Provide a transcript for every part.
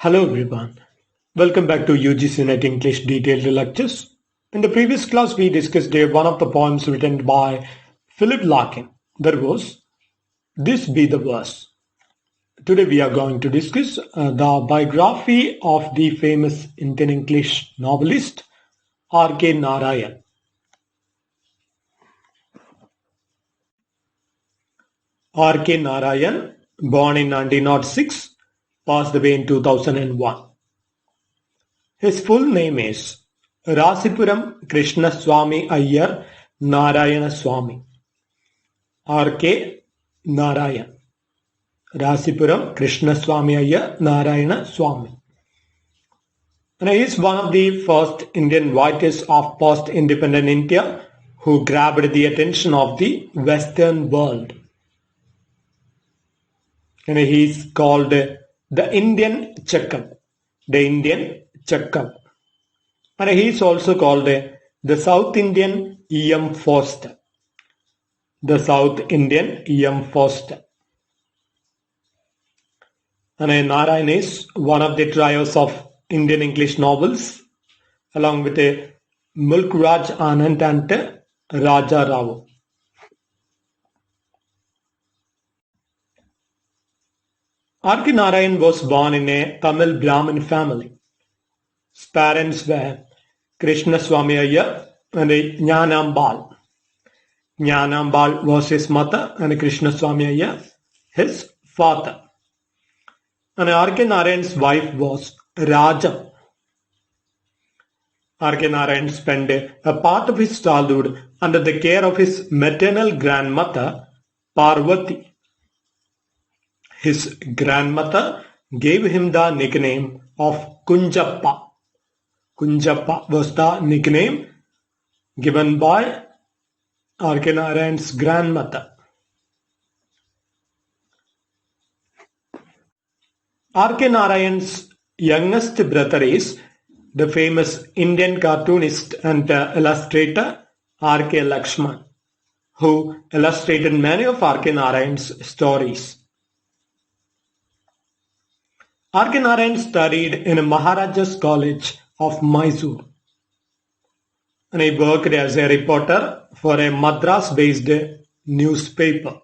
Hello everyone. Welcome back to UGC Net English Detailed Lectures. In the previous class, we discussed one of the poems written by Philip Larkin. That was This Be the Verse. Today we are going to discuss the biography of the famous Indian English novelist R.K. Narayan. R.K. Narayan, born in 1906, passed away in 2001. His full name is Rasipuram Krishna Swami Iyer Narayana Swami. R.K. Narayan. Rasipuram Krishna Swami Iyer Narayana Swami. And he is one of the first Indian writers of post-independent India who grabbed the attention of the Western world. And he is called the Indian Chakam. The Indian Chakam. And he is also called the South Indian E.M. Forster. The South Indian E.M. Forster. And Narayan is one of the trios of Indian English novels, along with Mulk Raj Anand and Raja Rao. R.K. Narayan was born in a Tamil Brahmin family. His parents were Krishna Swami Iyer and Jnanambal. Jnanambal was his mother and Krishna Swami Iyer his father. And R.K. Narayan's wife was Raja. R.K. Narayan spent a part of his childhood under the care of his maternal grandmother Parvati. His grandmother gave him the nickname of Kunjappa. Kunjappa was the nickname given by R.K. Narayan's grandmother. R.K. Narayan's youngest brother is the famous Indian cartoonist and illustrator R.K. Lakshmanan, who illustrated many of R.K. Narayan's stories. R.K. Narayan studied in Maharaja's College of Mysore, and he worked as a reporter for a Madras-based newspaper.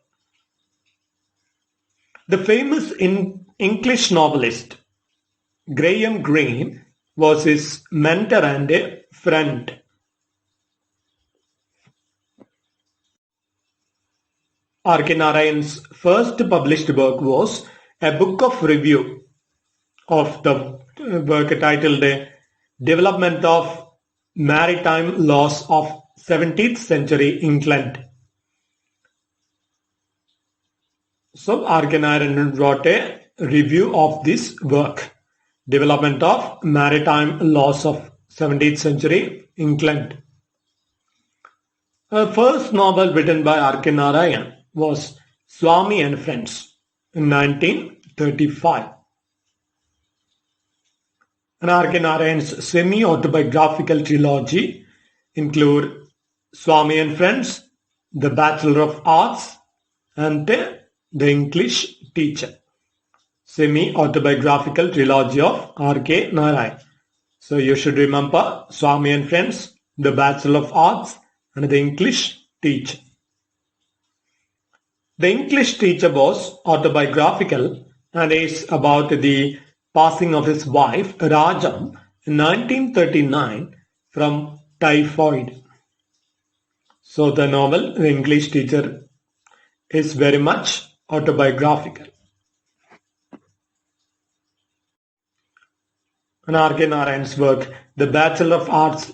The famous English novelist Graham Greene was his mentor and a friend. R.K. Narayan's first published work was a book of review of the work titled Development of Maritime Laws of 17th Century England. So R.K. Narayan wrote a review of this work, Development of Maritime Laws of 17th Century England. The first novel written by R.K. Narayan was Swami and Friends in 1935. And R.K. Narayan's semi-autobiographical trilogy include Swami and Friends, The Bachelor of Arts, and The English Teacher. Semi-autobiographical trilogy of R.K. Narayan. So you should remember Swami and Friends, The Bachelor of Arts, and The English Teacher. The English Teacher was autobiographical and is about the passing of his wife Rajam in 1939 from typhoid. So the novel The English Teacher is very much autobiographical. And R.K. Narayan's work, The Bachelor of Arts,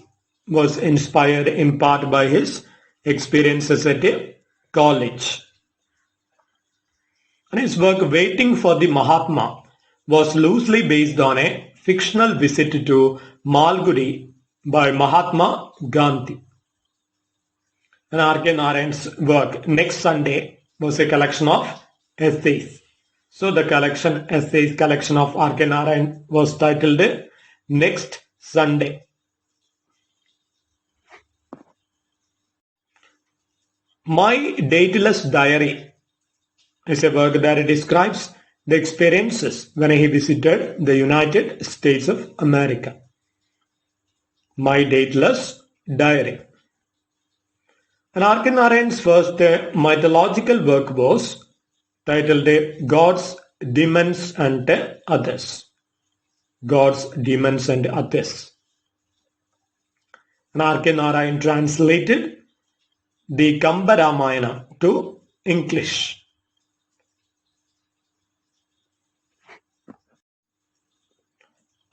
was inspired in part by his experiences at a college. And his work Waiting for the Mahatma was loosely based on a fictional visit to Malgudi by Mahatma Gandhi. And R.K. Narayan's work Next Sunday was a collection of essays. So the essays collection of R.K. Narayan was titled Next Sunday. My Dateless Diary is a work that describes the experiences when he visited the United States of America. My Dateless Diary. And R.K. Narayan's first mythological work was titled Gods, Demons and Others. Gods, Demons and Others. And R.K. Narayan translated the Kamba Ramayana to English.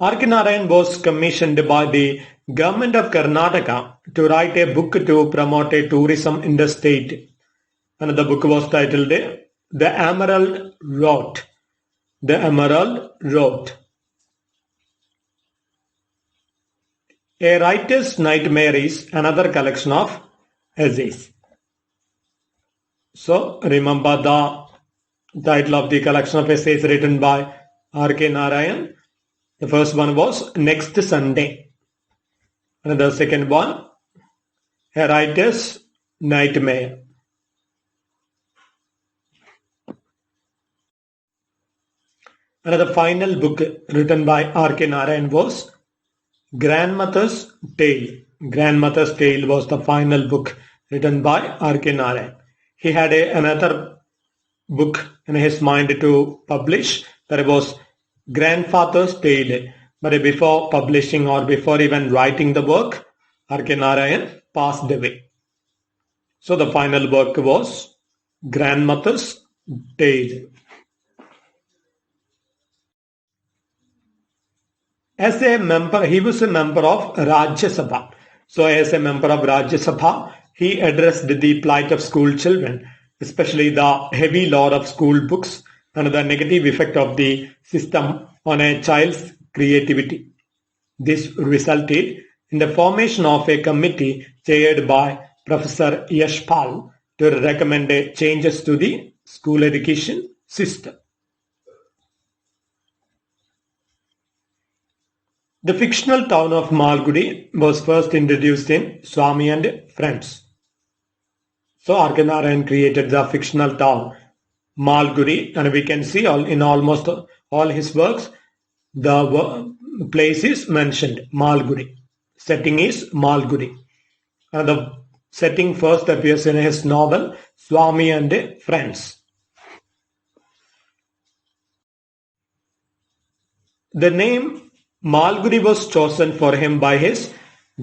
R.K. Narayan was commissioned by the government of Karnataka to write a book to promote a tourism in the state. And the book was titled The Emerald Road. The Emerald Road. A Writer's Nightmare is another collection of essays. So remember the title of the collection of essays written by R.K. Narayan. The first one was Next Sunday. And the second one, A Writer's Nightmare. And the final book written by R.K. Narayan was Grandmother's Tale. Grandmother's Tale was the final book written by R.K. Narayan. He had another book in his mind to publish, that was Grandfather's Tale. But before publishing or before even writing the work, R.K. Narayan passed away. So the final work was Grandmother's Tale. As a member, he was a member of Rajya Sabha. So as a member of Rajya Sabha, he addressed the plight of school children, especially the heavy load of school books and the negative effect of the system on a child's creativity. This resulted in the formation of a committee chaired by Professor Yashpal to recommend changes to the school education system. The fictional town of Malgudi was first introduced in Swami and Friends. So R.K. Narayan created the fictional town Malgudi, and we can see in almost all his works, the place is mentioned, Malgudi. Setting is Malgudi. And the setting first appears in his novel Swami and Friends. The name Malgudi was chosen for him by his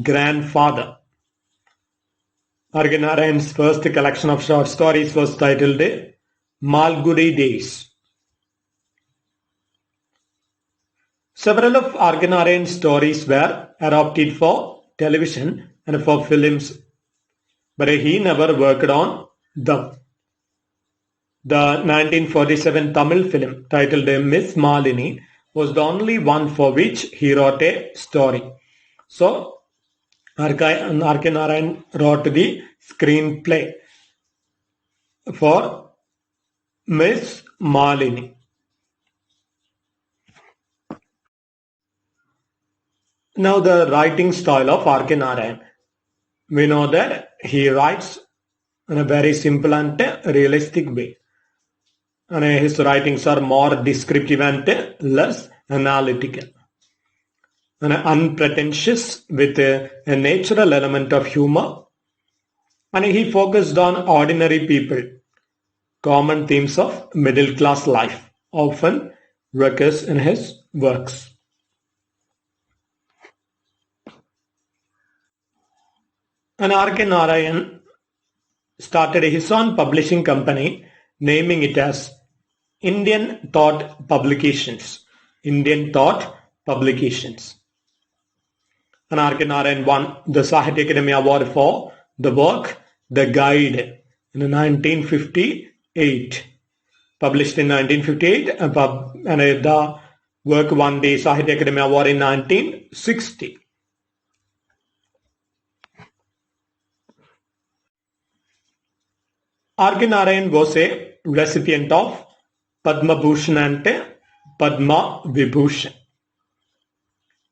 grandfather. R.K. Narayan's first collection of short stories was titled Malgudi Days. Several of R.K. Narayan's stories were adapted for television and for films, but he never worked on them. The 1947 Tamil film titled Miss Malini was the only one for which he wrote a story. So, R.K. Narayan wrote the screenplay for Miss Malini. Now, the writing style of R.K. Narayan. We know that he writes in a very simple and realistic way. And his writings are more descriptive and less analytical. And unpretentious with a natural element of humor. And he focused on ordinary people, common themes of middle class life, often recurs in his works. And R.K. Narayan started his own publishing company, naming it as Indian Thought Publications. Indian Thought Publications. And R.K. Narayan won the Sahitya Akademi Award for the work The Guide in 1958. Published in 1958, and the work won the Sahitya Akademi Award in 1960. R.K. Narayan was a recipient of Padma Bhushan and Padma Vibhushan.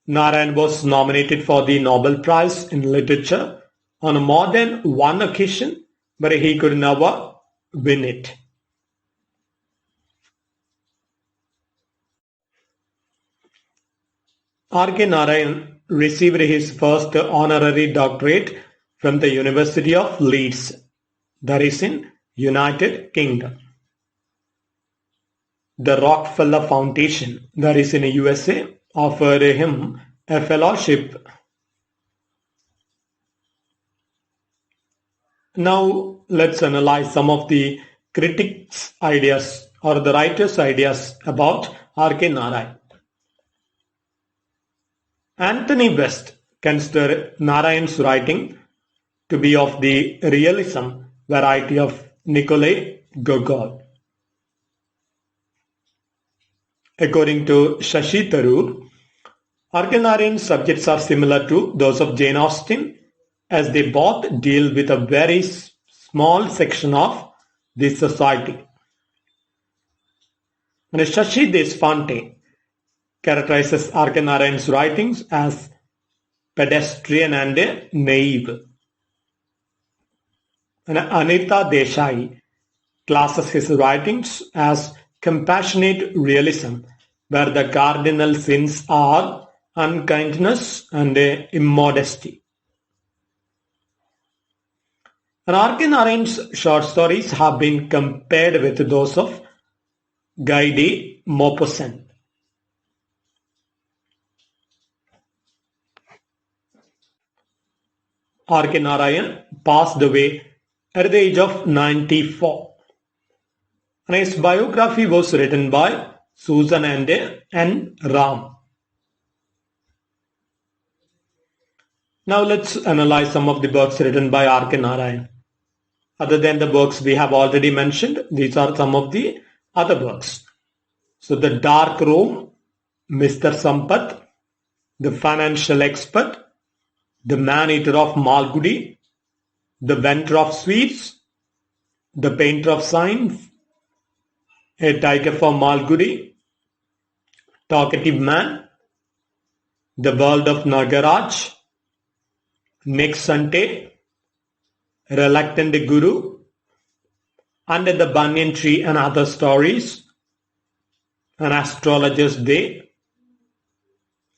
Narayan was nominated for the Nobel Prize in Literature on more than one occasion, but he could never win it. R.K. Narayan received his first honorary doctorate from the University of Leeds, that is in United Kingdom. The Rockefeller Foundation, that is in USA, offered him a fellowship. Now let's analyze some of the critics' ideas or the writers' ideas about R.K. Narayan. Anthony West considered Narayan's writing to be of the realism variety of Nikolai Gogol. According to Shashi Tharoor, R.K. Narayan's subjects are similar to those of Jane Austen, as they both deal with a very small section of the society. And Shashi Deshpande characterizes R.K. Narayan's writings as pedestrian and naive. And Anita Desai classes his writings as compassionate realism, where the cardinal sins are unkindness and immodesty. And R.K. Narayan's short stories have been compared with those of Guy de Maupassant. R.K. Narayan passed away at the age of 94. And his biography was written by Susan and N. Ram. Now let's analyze some of the books written by R.K. Narayan. Other than the books we have already mentioned, these are some of the other books. So The Dark Room, Mr. Sampath, The Financial Expert, The Man-Eater of Malgudi, The Vendor of Sweets, The Painter of Signs, A Tiger for Malgudi, Talkative Man, The World of Nagaraj, Nick Sante, Reluctant Guru, Under the Banyan Tree and Other Stories, An Astrologer's Day,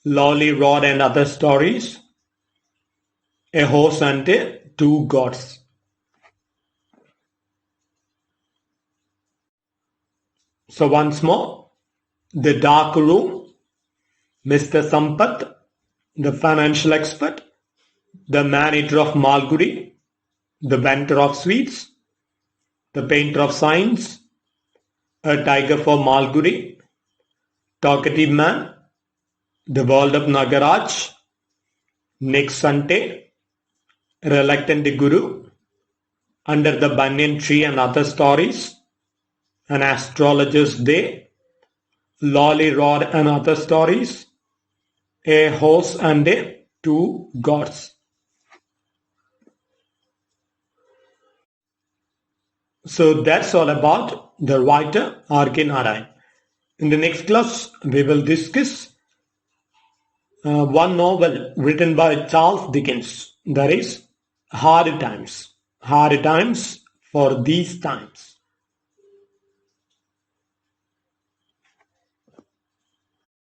Lolly Rod and Other Stories, A Horse and Two Gods. So once more, The Dark Room, Mr. Sampath, The Financial Expert, The Man-Eater of Malgudi, The Vendor of Sweets, The Painter of Signs, A Tiger for Malgudi, Talkative Man, The World of Nagaraj, Nick Sante, Reluctant Guru, Under the Banyan Tree and Other Stories, An Astrologer's Day, Lolly Rod and Other Stories, A Horse and Two Gods. So that's all about the writer R.K. Narayan. In the next class, we will discuss one novel written by Charles Dickens, that is Hard Times. Hard Times for These Times.